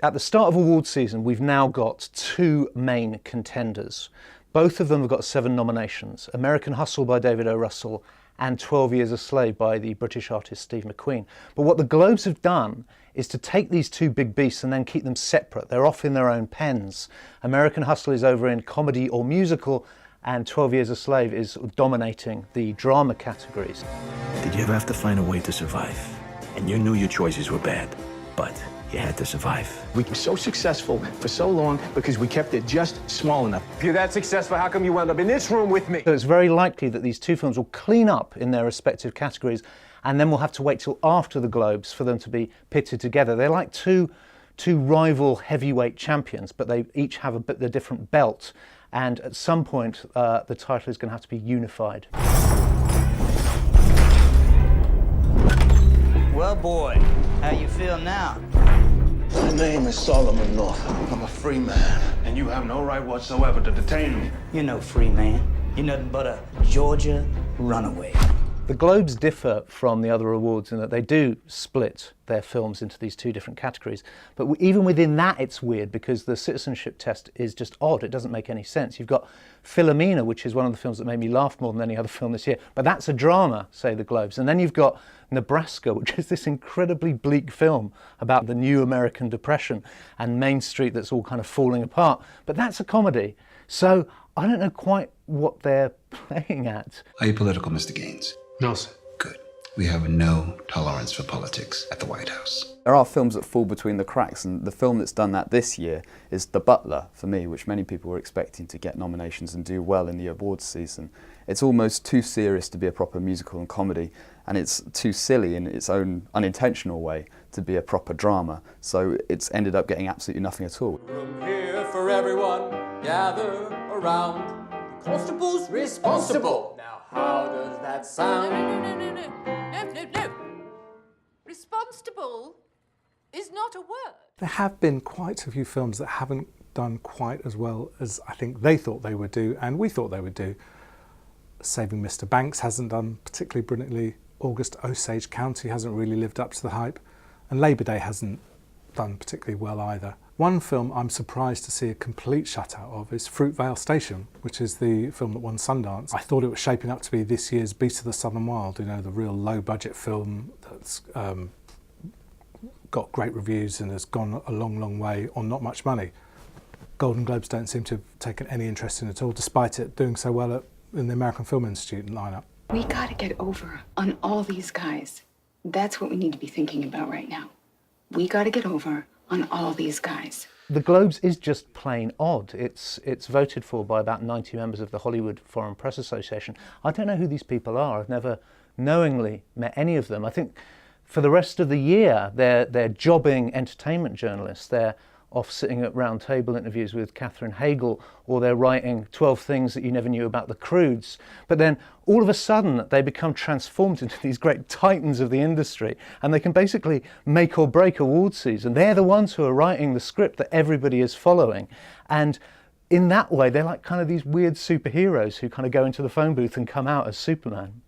At the start of awards season, we've now got two main contenders. Both of them have got 7 nominations: American Hustle by David O. Russell and 12 Years a Slave by the British artist Steve McQueen. But what the Globes have done is to take these two big beasts and then keep them separate. They're off in their own pens. American Hustle is over in comedy or musical, and 12 Years a Slave is dominating the drama categories. Did you ever have to find a way to survive? And you knew your choices were bad, but you had to survive. We were so successful for so long because we kept it just small enough. If you're that successful, how come you wound up in this room with me? So it's very likely that these two films will clean up in their respective categories, and then we'll have to wait till after the Globes for them to be pitted together. They're like two rival heavyweight champions, but they each have a different belt, and at some point the title is going to have to be unified. Well, boy, how you feel now? My name is Solomon Northup. I'm a free man, and you have no right whatsoever to detain me. You're no free man. You're nothing but a Georgia runaway. The Globes differ from the other awards in that they do split their films into these two different categories. But even within that, it's weird because the citizenship test is just odd. It doesn't make any sense. You've got Philomena, which is one of the films that made me laugh more than any other film this year. But that's a drama, say the Globes. And then you've got Nebraska, which is this incredibly bleak film about the new American Depression and Main Street that's all kind of falling apart. But that's a comedy. So I don't know quite what they're playing at. Are you political, Mr. Gaines? No, sir. Good. We have no tolerance for politics at the White House. There are films that fall between the cracks, and the film that's done that this year is The Butler, for me, which many people were expecting to get nominations and do well in the awards season. It's almost too serious to be a proper musical and comedy, and it's too silly in its own unintentional way to be a proper drama, so it's ended up getting absolutely nothing at all. Room here for everyone, gather around. Constable's responsible. Now how does that sound? No. Responsible is not a word. There have been quite a few films that haven't done quite as well as I think they thought they would do, and we thought they would do. Saving Mr. Banks hasn't done particularly brilliantly. August Osage County hasn't really lived up to the hype, and Labour Day hasn't done particularly well either. One film I'm surprised to see a complete shutout of is Fruitvale Station, which is the film that won Sundance. I thought it was shaping up to be this year's Beast of the Southern Wild, you know, the real low-budget film that's got great reviews and has gone a long, long way on not much money. Golden Globes don't seem to have taken any interest in it at all, despite it doing so well in the American Film Institute lineup. We gotta get over on all these guys. That's what we need to be thinking about right now. We gotta get over on all these guys. The Globes is just plain odd. It's voted for by about 90 members of the Hollywood Foreign Press Association. I don't know who these people are. I've never knowingly met any of them. I think for the rest of the year, they're jobbing entertainment journalists. They're off sitting at round table interviews with Katherine Hagel, or they're writing 12 things that you never knew about the Croods. But then all of a sudden they become transformed into these great titans of the industry, and they can basically make or break award season. They're the ones who are writing the script that everybody is following. And in that way, they're like kind of these weird superheroes who kind of go into the phone booth and come out as Superman.